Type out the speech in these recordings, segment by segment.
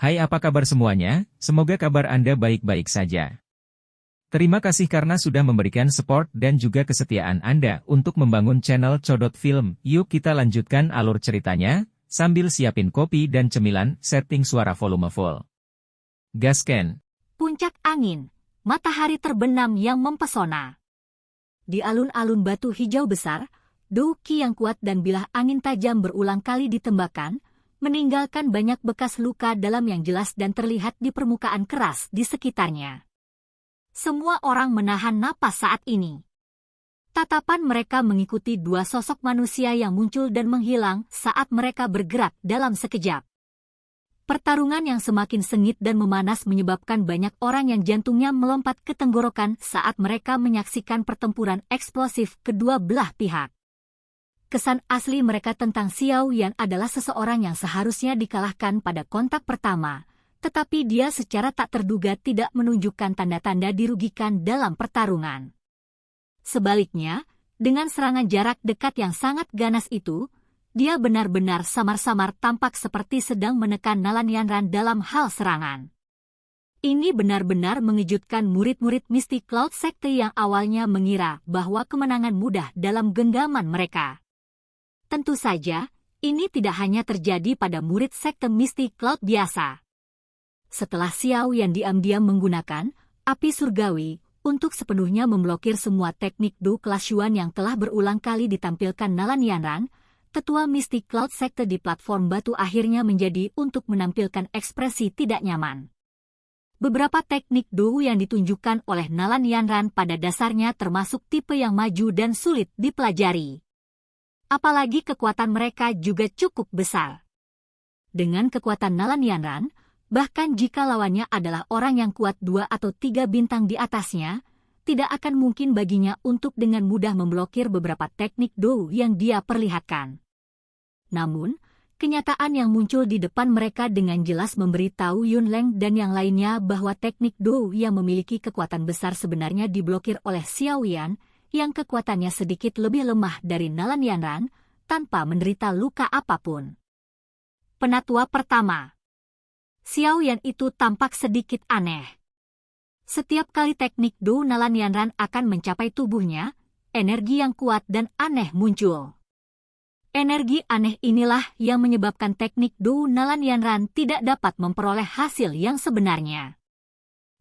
Hai, apa kabar semuanya? Semoga kabar Anda baik-baik saja. Terima kasih karena sudah memberikan support dan juga kesetiaan Anda untuk membangun channel Codot Film. Yuk kita lanjutkan alur ceritanya, sambil siapin kopi dan cemilan, setting suara volume full. Gasken. Puncak angin, matahari terbenam yang mempesona. Di alun-alun batu hijau besar, douki yang kuat dan bilah angin tajam berulang kali ditembakkan, meninggalkan banyak bekas luka dalam yang jelas dan terlihat di permukaan keras di sekitarnya. Semua orang menahan napas saat ini. Tatapan mereka mengikuti dua sosok manusia yang muncul dan menghilang saat mereka bergerak dalam sekejap. Pertarungan yang semakin sengit dan memanas menyebabkan banyak orang yang jantungnya melompat ke tenggorokan saat mereka menyaksikan pertempuran eksplosif kedua belah pihak. Kesan asli mereka tentang Xiao Yan adalah seseorang yang seharusnya dikalahkan pada kontak pertama, tetapi dia secara tak terduga tidak menunjukkan tanda-tanda dirugikan dalam pertarungan. Sebaliknya, dengan serangan jarak dekat yang sangat ganas itu, dia benar-benar samar-samar tampak seperti sedang menekan Nalan Yanran dalam hal serangan. Ini benar-benar mengejutkan murid-murid Mystic Cloud Sekte yang awalnya mengira bahwa kemenangan mudah dalam genggaman mereka. Tentu saja, ini tidak hanya terjadi pada murid Sekte Mystic Cloud biasa. Setelah Xiao Yan diam-diam menggunakan api surgawi untuk sepenuhnya memblokir semua teknik Du kelas Yuan yang telah berulang kali ditampilkan Nalan Yanran, Ketua Mystic Cloud Sekte di platform batu akhirnya menjadi untuk menampilkan ekspresi tidak nyaman. Beberapa teknik Du yang ditunjukkan oleh Nalan Yanran pada dasarnya termasuk tipe yang maju dan sulit dipelajari. Apalagi kekuatan mereka juga cukup besar. Dengan kekuatan Nalan Yanran, bahkan jika lawannya adalah orang yang kuat 2 atau 3 bintang di atasnya, tidak akan mungkin baginya untuk dengan mudah memblokir beberapa teknik Do yang dia perlihatkan. Namun, kenyataan yang muncul di depan mereka dengan jelas memberitahu Yun Leng dan yang lainnya bahwa teknik Do yang memiliki kekuatan besar sebenarnya diblokir oleh Xiao Yan, yang kekuatannya sedikit lebih lemah dari Nalan Yanran, tanpa menderita luka apapun. Penatua pertama. Xiao Yan itu tampak sedikit aneh. Setiap kali teknik Do Nalan Yanran akan mencapai tubuhnya, energi yang kuat dan aneh muncul. Energi aneh inilah yang menyebabkan teknik Do Nalan Yanran tidak dapat memperoleh hasil yang sebenarnya.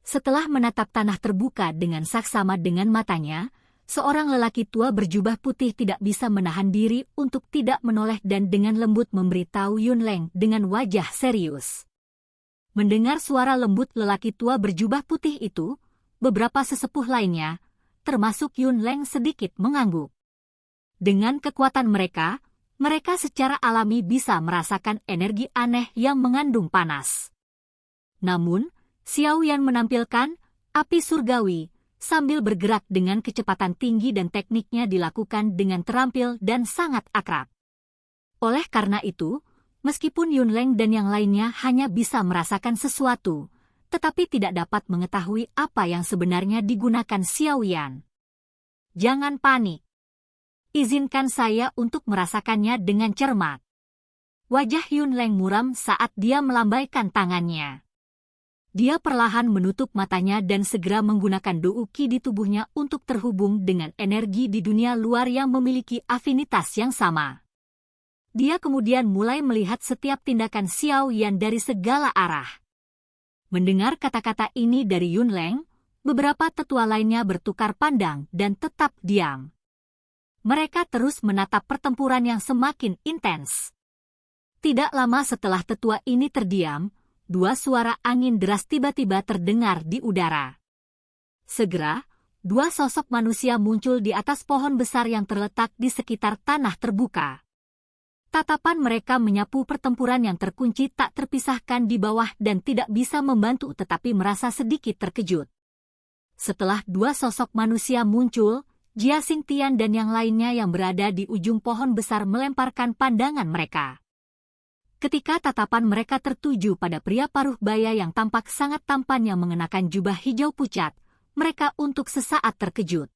Setelah menatap tanah terbuka dengan saksama dengan matanya, seorang lelaki tua berjubah putih tidak bisa menahan diri untuk tidak menoleh dan dengan lembut memberitahu Yun Leng dengan wajah serius. Mendengar suara lembut lelaki tua berjubah putih itu, beberapa sesepuh lainnya, termasuk Yun Leng sedikit mengangguk. Dengan kekuatan mereka secara alami bisa merasakan energi aneh yang mengandung panas. Namun, Xiao Yan menampilkan api surgawi, sambil bergerak dengan kecepatan tinggi dan tekniknya dilakukan dengan terampil dan sangat akrab. Oleh karena itu, meskipun Yun Leng dan yang lainnya hanya bisa merasakan sesuatu, tetapi tidak dapat mengetahui apa yang sebenarnya digunakan Xiao Yan. Jangan panik. Izinkan saya untuk merasakannya dengan cermat. Wajah Yun Leng muram saat dia melambaikan tangannya. Dia perlahan menutup matanya dan segera menggunakan douki di tubuhnya untuk terhubung dengan energi di dunia luar yang memiliki afinitas yang sama. Dia kemudian mulai melihat setiap tindakan Xiao Yan dari segala arah. Mendengar kata-kata ini dari Yun Leng, beberapa tetua lainnya bertukar pandang dan tetap diam. Mereka terus menatap pertempuran yang semakin intens. Tidak lama setelah tetua ini terdiam, dua suara angin deras tiba-tiba terdengar di udara. Segera, dua sosok manusia muncul di atas pohon besar yang terletak di sekitar tanah terbuka. Tatapan mereka menyapu pertempuran yang terkunci tak terpisahkan di bawah dan tidak bisa membantu tetapi merasa sedikit terkejut. Setelah dua sosok manusia muncul, Jia Xingtian dan yang lainnya yang berada di ujung pohon besar melemparkan pandangan mereka. Ketika tatapan mereka tertuju pada pria paruh baya yang tampak sangat tampan yang mengenakan jubah hijau pucat, mereka untuk sesaat terkejut.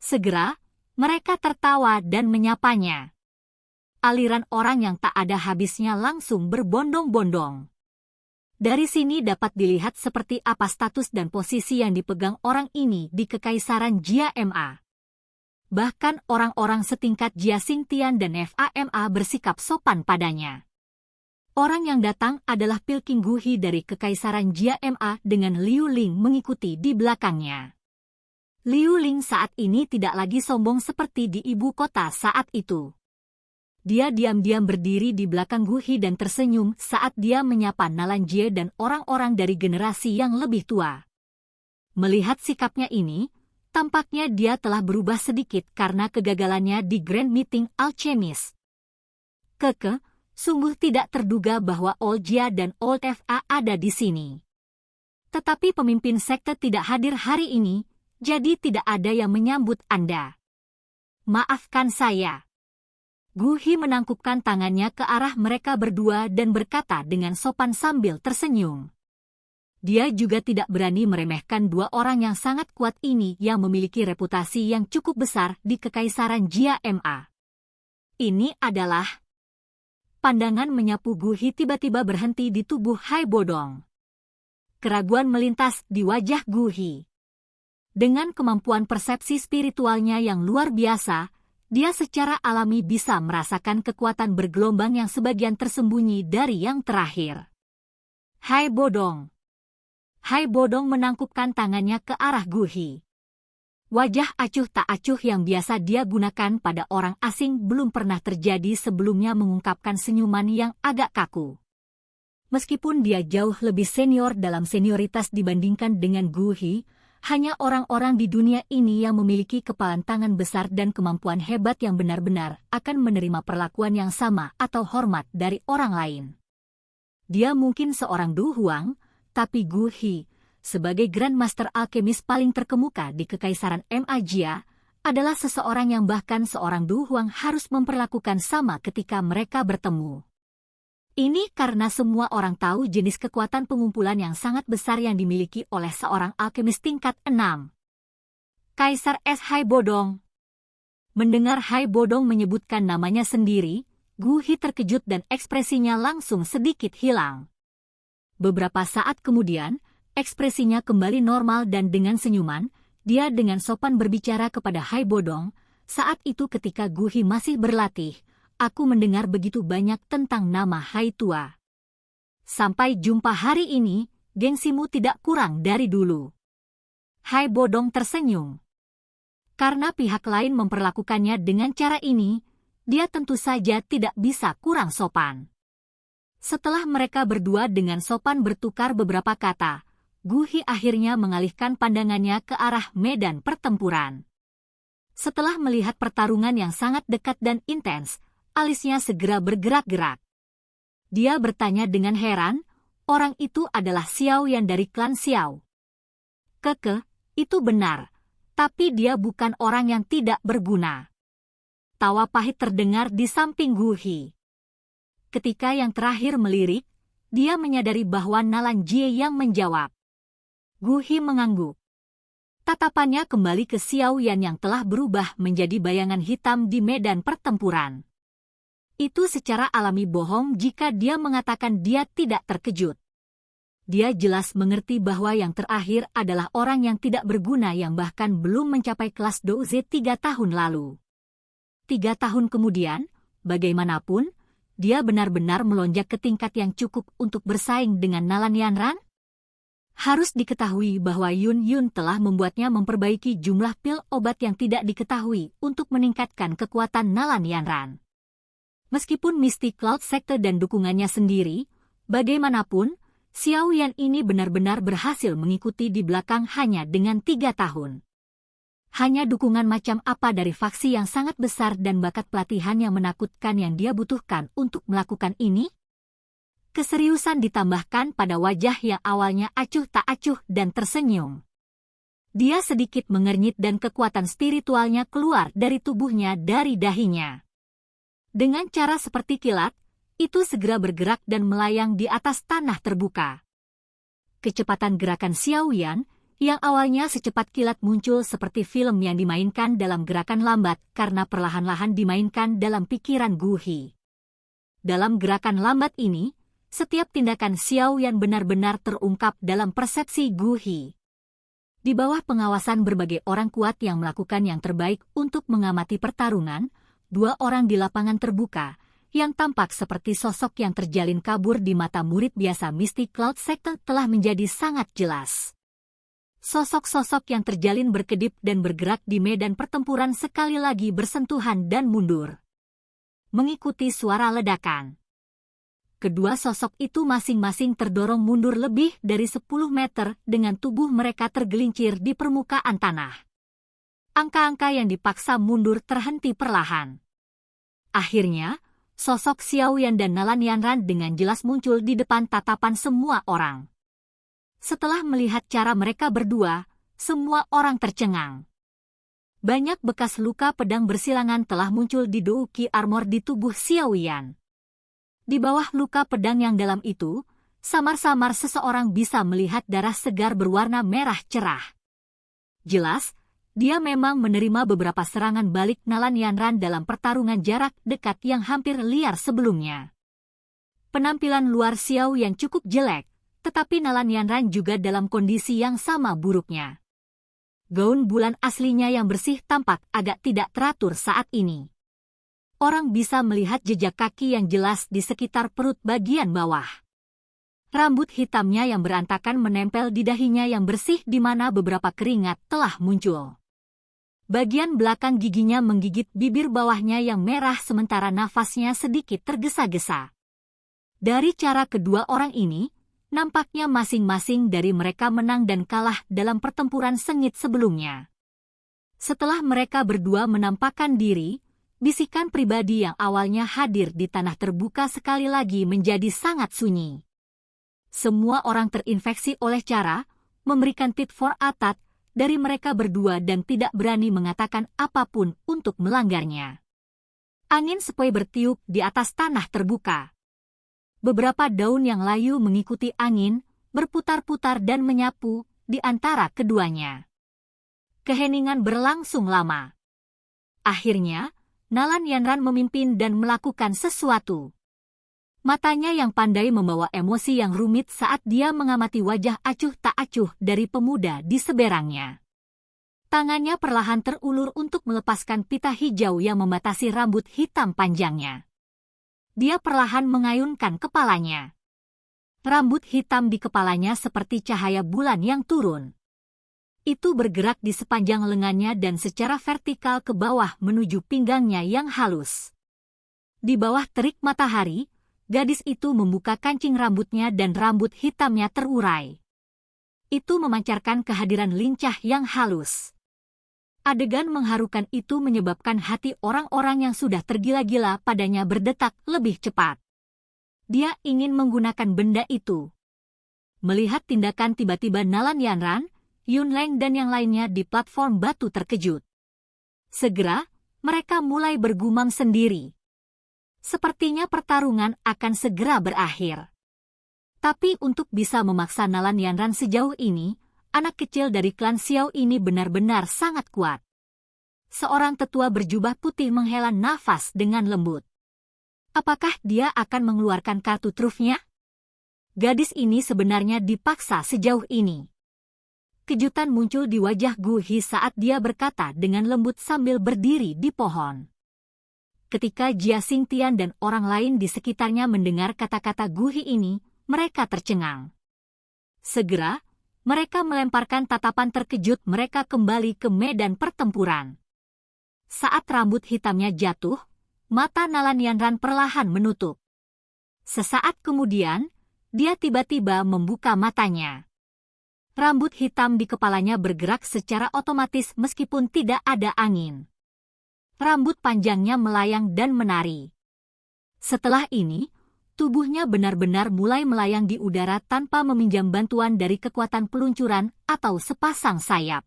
Segera, mereka tertawa dan menyapanya. Aliran orang yang tak ada habisnya langsung berbondong-bondong. Dari sini dapat dilihat seperti apa status dan posisi yang dipegang orang ini di Kekaisaran Jia Ma. Bahkan orang-orang setingkat Jia Xingtian dan Fama bersikap sopan padanya. Orang yang datang adalah Pilking Guhi dari Kekaisaran Jia Ma dengan Liu Ling mengikuti di belakangnya. Liu Ling saat ini tidak lagi sombong seperti di ibu kota saat itu. Dia diam-diam berdiri di belakang Guhi dan tersenyum saat dia menyapa Nalan Jie dan orang-orang dari generasi yang lebih tua. Melihat sikapnya ini, tampaknya dia telah berubah sedikit karena kegagalannya di Grand Meeting Alchemist. Sungguh tidak terduga bahwa Old Jia dan Old Fa ada di sini. Tetapi pemimpin sekte tidak hadir hari ini, jadi tidak ada yang menyambut Anda. Maafkan saya. Guhi menangkupkan tangannya ke arah mereka berdua dan berkata dengan sopan sambil tersenyum. Dia juga tidak berani meremehkan dua orang yang sangat kuat ini yang memiliki reputasi yang cukup besar di Kekaisaran Jia Ma. Ini adalah... Pandangan menyapu Guhi tiba-tiba berhenti di tubuh Hai Bodong. Keraguan melintas di wajah Guhi. Dengan kemampuan persepsi spiritualnya yang luar biasa, dia secara alami bisa merasakan kekuatan bergelombang yang sebagian tersembunyi dari yang terakhir. Hai Bodong. Hai Bodong menangkupkan tangannya ke arah Guhi. Wajah acuh tak acuh yang biasa dia gunakan pada orang asing belum pernah terjadi sebelumnya mengungkapkan senyuman yang agak kaku. Meskipun dia jauh lebih senior dalam senioritas dibandingkan dengan Guhi, hanya orang-orang di dunia ini yang memiliki kepalan tangan besar dan kemampuan hebat yang benar-benar akan menerima perlakuan yang sama atau hormat dari orang lain. Dia mungkin seorang Du Huang, tapi Guhi, sebagai Grandmaster Alkemis paling terkemuka di Kekaisaran Ma Jia, adalah seseorang yang bahkan seorang Du Huang harus memperlakukan sama ketika mereka bertemu. Ini karena semua orang tahu jenis kekuatan pengumpulan yang sangat besar yang dimiliki oleh seorang alkemis tingkat 6. Kaisar Es Hai Bodong. Mendengar Hai Bodong menyebutkan namanya sendiri, Guhi terkejut dan ekspresinya langsung sedikit hilang. Beberapa saat kemudian, ekspresinya kembali normal dan dengan senyuman, dia dengan sopan berbicara kepada Hai Bodong. Saat itu ketika Guhi masih berlatih, aku mendengar begitu banyak tentang nama Hai Tua. Sampai jumpa hari ini, gengsimu tidak kurang dari dulu. Hai Bodong tersenyum. Karena pihak lain memperlakukannya dengan cara ini, dia tentu saja tidak bisa kurang sopan. Setelah mereka berdua dengan sopan bertukar beberapa kata, Guhi akhirnya mengalihkan pandangannya ke arah medan pertempuran. Setelah melihat pertarungan yang sangat dekat dan intens, alisnya segera bergerak-gerak. Dia bertanya dengan heran, orang itu adalah Xiao Yan dari klan Xiao. Itu benar, tapi dia bukan orang yang tidak berguna. Tawa pahit terdengar di samping Guhi. Ketika yang terakhir melirik, dia menyadari bahwa Nalan Jie yang menjawab. Guhi mengangguk. Tatapannya kembali ke Xiao Yan yang telah berubah menjadi bayangan hitam di medan pertempuran. Itu secara alami bohong jika dia mengatakan dia tidak terkejut. Dia jelas mengerti bahwa yang terakhir adalah orang yang tidak berguna yang bahkan belum mencapai kelas Douze 3 tahun lalu. 3 tahun kemudian, bagaimanapun, dia benar-benar melonjak ke tingkat yang cukup untuk bersaing dengan Nalan Yanran. Harus diketahui bahwa Yun Yun telah membuatnya memperbaiki jumlah pil obat yang tidak diketahui untuk meningkatkan kekuatan Nalan Yanran. Meskipun Mystic Cloud Sekte dan dukungannya sendiri, bagaimanapun, Xiao Yan ini benar-benar berhasil mengikuti di belakang hanya dengan 3 tahun. Hanya dukungan macam apa dari faksi yang sangat besar dan bakat pelatihan yang menakutkan yang dia butuhkan untuk melakukan ini? Keseriusan ditambahkan pada wajah yang awalnya acuh tak acuh dan tersenyum. Dia sedikit mengernyit dan kekuatan spiritualnya keluar dari tubuhnya dari dahinya. Dengan cara seperti kilat, itu segera bergerak dan melayang di atas tanah terbuka. Kecepatan gerakan Xiao Yan, yang awalnya secepat kilat muncul seperti film yang dimainkan dalam gerakan lambat karena perlahan-lahan dimainkan dalam pikiran Guhi. Dalam gerakan lambat ini, Setiap tindakan Xiao Yan benar-benar terungkap dalam persepsi Gu Hi. Di bawah pengawasan berbagai orang kuat yang melakukan yang terbaik untuk mengamati pertarungan, dua orang di lapangan terbuka, yang tampak seperti sosok yang terjalin kabur di mata murid biasa Mystic Cloud Sector telah menjadi sangat jelas. Sosok-sosok yang terjalin berkedip dan bergerak di medan pertempuran sekali lagi bersentuhan dan mundur. Mengikuti suara ledakan. Kedua sosok itu masing-masing terdorong mundur lebih dari 10 meter dengan tubuh mereka tergelincir di permukaan tanah. Angka-angka yang dipaksa mundur terhenti perlahan. Akhirnya, sosok Xiao Yan dan Nalan Yanran dengan jelas muncul di depan tatapan semua orang. Setelah melihat cara mereka berdua, semua orang tercengang. Banyak bekas luka pedang bersilangan telah muncul di douki armor di tubuh Xiao Yan. Di bawah luka pedang yang dalam itu, samar-samar seseorang bisa melihat darah segar berwarna merah cerah. Jelas, dia memang menerima beberapa serangan balik Nalan Yanran dalam pertarungan jarak dekat yang hampir liar sebelumnya. Penampilan luar Xiao yang cukup jelek, tetapi Nalan Yanran juga dalam kondisi yang sama buruknya. Gaun bulan aslinya yang bersih tampak agak tidak teratur saat ini. Orang bisa melihat jejak kaki yang jelas di sekitar perut bagian bawah. Rambut hitamnya yang berantakan menempel di dahinya yang bersih di mana beberapa keringat telah muncul. Bagian belakang giginya menggigit bibir bawahnya yang merah sementara nafasnya sedikit tergesa-gesa. Dari cara kedua orang ini, nampaknya masing-masing dari mereka menang dan kalah dalam pertempuran sengit sebelumnya. Setelah mereka berdua menampakkan diri, bisikan pribadi yang awalnya hadir di tanah terbuka sekali lagi menjadi sangat sunyi. Semua orang terinfeksi oleh cara memberikan tit for tat dari mereka berdua dan tidak berani mengatakan apapun untuk melanggarnya. Angin sepoi bertiup di atas tanah terbuka. Beberapa daun yang layu mengikuti angin, berputar-putar dan menyapu di antara keduanya. Keheningan berlangsung lama. Akhirnya, Nalan Yanran memimpin dan melakukan sesuatu. Matanya yang pandai membawa emosi yang rumit saat dia mengamati wajah acuh tak acuh dari pemuda di seberangnya. Tangannya perlahan terulur untuk melepaskan pita hijau yang membatasi rambut hitam panjangnya. Dia perlahan mengayunkan kepalanya. Rambut hitam di kepalanya seperti cahaya bulan yang turun. Itu bergerak di sepanjang lengannya dan secara vertikal ke bawah menuju pinggangnya yang halus. Di bawah terik matahari, gadis itu membuka kancing rambutnya dan rambut hitamnya terurai. Itu memancarkan kehadiran lincah yang halus. Adegan mengharukan itu menyebabkan hati orang-orang yang sudah tergila-gila padanya berdetak lebih cepat. Dia ingin menggunakan benda itu. Melihat tindakan tiba-tiba Nalan Yanran, Yun Leng dan yang lainnya di platform batu terkejut. Segera, mereka mulai bergumam sendiri. Sepertinya pertarungan akan segera berakhir. Tapi untuk bisa memaksa Nalan Yanran sejauh ini, anak kecil dari klan Xiao ini benar-benar sangat kuat. Seorang tetua berjubah putih menghela nafas dengan lembut. Apakah dia akan mengeluarkan kartu trufnya? Gadis ini sebenarnya dipaksa sejauh ini. Kejutan muncul di wajah Gu Hi saat dia berkata dengan lembut sambil berdiri di pohon. Ketika Jia Xingtian dan orang lain di sekitarnya mendengar kata-kata Gu Hi ini, mereka tercengang. Segera, mereka melemparkan tatapan terkejut mereka kembali ke medan pertempuran. Saat rambut hitamnya jatuh, mata Nalan Yanran perlahan menutup. Sesaat kemudian, dia tiba-tiba membuka matanya. Rambut hitam di kepalanya bergerak secara otomatis meskipun tidak ada angin. Rambut panjangnya melayang dan menari. Setelah ini, tubuhnya benar-benar mulai melayang di udara tanpa meminjam bantuan dari kekuatan peluncuran atau sepasang sayap.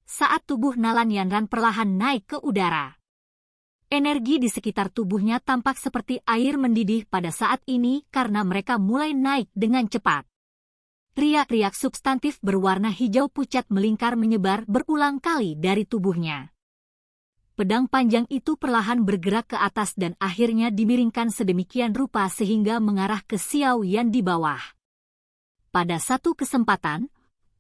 Saat tubuh Nalan Yanran perlahan naik ke udara. Energi di sekitar tubuhnya tampak seperti air mendidih pada saat ini karena mereka mulai naik dengan cepat. Riak-riak substantif berwarna hijau pucat melingkar menyebar berulang kali dari tubuhnya. pedang panjang itu perlahan bergerak ke atas dan akhirnya dimiringkan sedemikian rupa sehingga mengarah ke Xiao Yan di bawah. Pada satu kesempatan,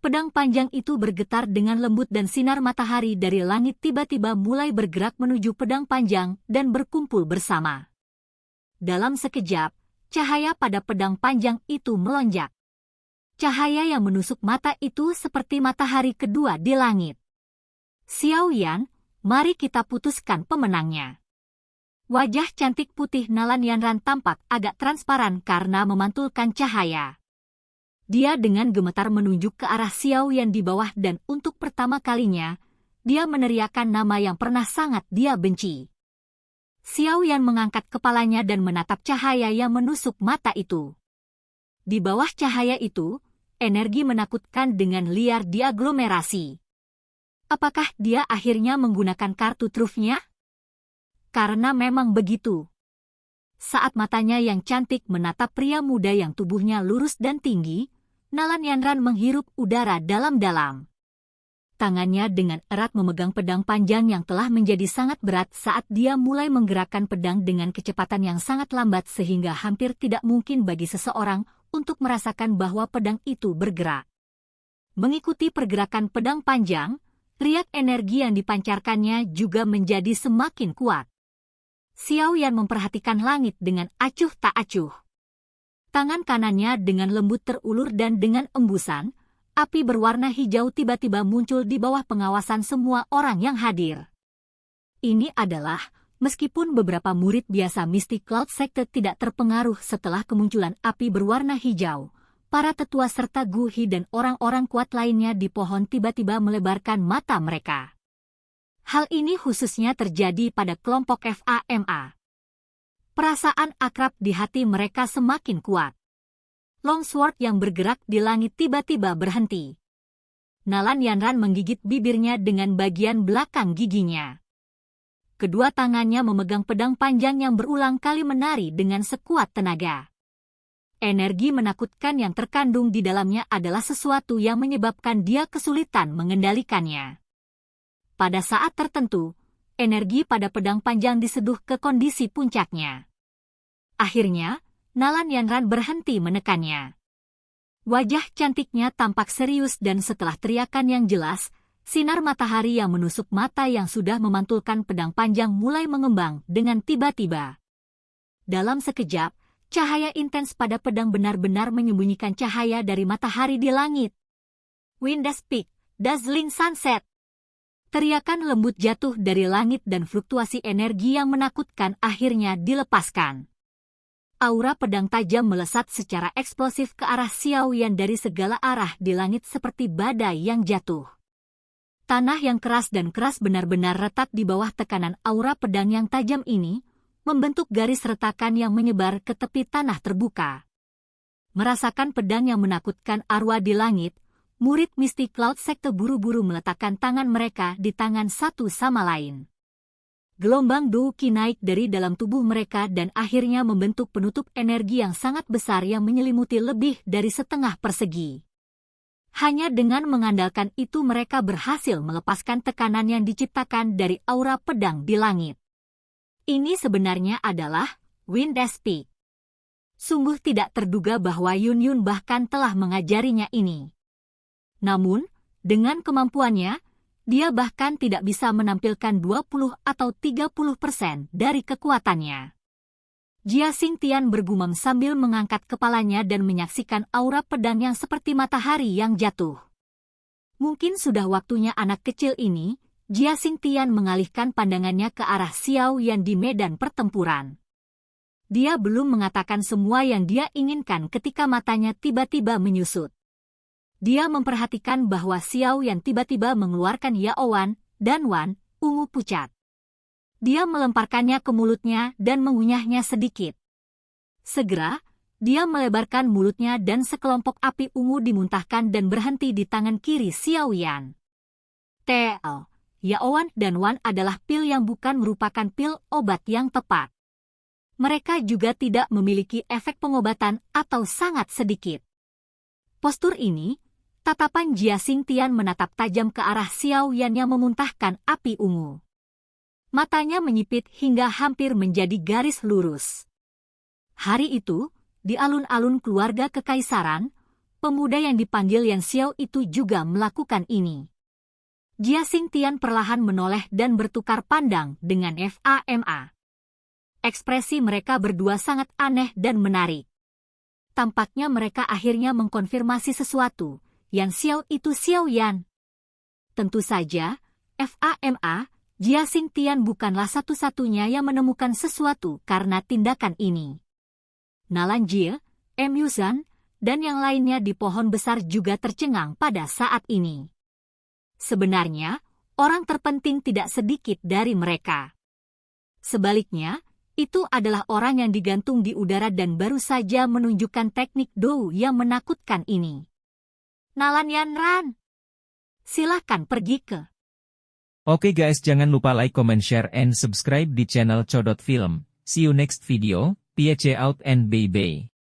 pedang panjang itu bergetar dengan lembut dan sinar matahari dari langit tiba-tiba mulai bergerak menuju pedang panjang dan berkumpul bersama. Dalam sekejap, cahaya pada pedang panjang itu melonjak. Cahaya yang menusuk mata itu seperti matahari kedua di langit. Xiao Yan, mari kita putuskan pemenangnya. Wajah cantik putih Nalan Yanran tampak agak transparan karena memantulkan cahaya. Dia dengan gemetar menunjuk ke arah Xiao Yan di bawah dan untuk pertama kalinya, dia meneriakkan nama yang pernah sangat dia benci. Xiao Yan mengangkat kepalanya dan menatap cahaya yang menusuk mata itu. Di bawah cahaya itu, energi menakutkan dengan liar diaglomerasi. Apakah dia akhirnya menggunakan kartu trufnya? Karena memang begitu. Saat matanya yang cantik menatap pria muda yang tubuhnya lurus dan tinggi, Nalan Yanran menghirup udara dalam-dalam. Tangannya dengan erat memegang pedang panjang yang telah menjadi sangat berat saat dia mulai menggerakkan pedang dengan kecepatan yang sangat lambat sehingga hampir tidak mungkin bagi seseorang untuk merasakan bahwa pedang itu bergerak. Mengikuti pergerakan pedang panjang, riak energi yang dipancarkannya juga menjadi semakin kuat. Xiao Yan memperhatikan langit dengan acuh tak acuh. Tangan kanannya dengan lembut terulur dan dengan embusan, api berwarna hijau tiba-tiba muncul di bawah pengawasan semua orang yang hadir. Ini adalah, meskipun beberapa murid biasa Mystic Cloud Sector tidak terpengaruh setelah kemunculan api berwarna hijau, para tetua serta Gu Hi dan orang-orang kuat lainnya di pohon tiba-tiba melebarkan mata mereka. Hal ini khususnya terjadi pada kelompok FAMA. Perasaan akrab di hati mereka semakin kuat. Longsword yang bergerak di langit tiba-tiba berhenti. Nalan Yanran menggigit bibirnya dengan bagian belakang giginya. Kedua tangannya memegang pedang panjang yang berulang kali menari dengan sekuat tenaga. Energi menakutkan yang terkandung di dalamnya adalah sesuatu yang menyebabkan dia kesulitan mengendalikannya. Pada saat tertentu, energi pada pedang panjang diseduh ke kondisi puncaknya. Akhirnya, Nalan Yanran berhenti menekannya. Wajah cantiknya tampak serius dan setelah teriakan yang jelas, sinar matahari yang menusuk mata yang sudah memantulkan pedang panjang mulai mengembang dengan tiba-tiba. Dalam sekejap, cahaya intens pada pedang benar-benar menyembunyikan cahaya dari matahari di langit. Windas Peak, Dazzling Sunset. Teriakan lembut jatuh dari langit dan fluktuasi energi yang menakutkan akhirnya dilepaskan. Aura pedang tajam melesat secara eksplosif ke arah Xiao Yan dari segala arah di langit seperti badai yang jatuh. Tanah yang keras dan keras benar-benar retak di bawah tekanan aura pedang yang tajam ini, membentuk garis retakan yang menyebar ke tepi tanah terbuka. Merasakan pedang yang menakutkan arwah di langit, murid Mystic Cloud Sector buru-buru meletakkan tangan mereka di tangan satu sama lain. Gelombang Douqi naik dari dalam tubuh mereka dan akhirnya membentuk penutup energi yang sangat besar yang menyelimuti lebih dari setengah persegi. Hanya dengan mengandalkan itu mereka berhasil melepaskan tekanan yang diciptakan dari aura pedang di langit. Ini sebenarnya adalah Windas Peak. Sungguh tidak terduga bahwa Yun Yun bahkan telah mengajarinya ini. Namun, dengan kemampuannya, dia bahkan tidak bisa menampilkan 20 atau 30% dari kekuatannya. Jia Xingtian bergumam sambil mengangkat kepalanya dan menyaksikan aura pedang yang seperti matahari yang jatuh. Mungkin sudah waktunya anak kecil ini, Jia Xingtian mengalihkan pandangannya ke arah Xiao Yan di medan pertempuran. Dia belum mengatakan semua yang dia inginkan ketika matanya tiba-tiba menyusut. Dia memperhatikan bahwa Xiao Yan tiba-tiba mengeluarkan Yaowan dan Wan, ungu pucat. Dia melemparkannya ke mulutnya dan mengunyahnya sedikit. Segera, dia melebarkan mulutnya dan sekelompok api ungu dimuntahkan dan berhenti di tangan kiri Xiao Yan. TL, Yaowan dan Wan adalah pil yang bukan merupakan pil obat yang tepat. Mereka juga tidak memiliki efek pengobatan atau sangat sedikit. Postur ini, tatapan Jia Xingtian menatap tajam ke arah Xiao Yan yang memuntahkan api ungu. Matanya menyipit hingga hampir menjadi garis lurus. Hari itu, di alun-alun keluarga kekaisaran, pemuda yang dipanggil Yan Xiao itu juga melakukan ini. Jia Xingtian perlahan menoleh dan bertukar pandang dengan Fama. Ekspresi mereka berdua sangat aneh dan menarik. Tampaknya mereka akhirnya mengkonfirmasi sesuatu, Yan Xiao itu Xiao Yan. Tentu saja, Fama, Jia Xingtian bukanlah satu-satunya yang menemukan sesuatu karena tindakan ini. Nalan Jie, Yuzhan, dan yang lainnya di pohon besar juga tercengang pada saat ini. Sebenarnya, orang terpenting tidak sedikit dari mereka. Sebaliknya, itu adalah orang yang digantung di udara dan baru saja menunjukkan teknik Dou yang menakutkan ini. Nalan Yanran, silahkan pergi ke. Oke guys, jangan lupa like, comment, share, and subscribe di channel Codot Film. See you next video, peace out and bye-bye.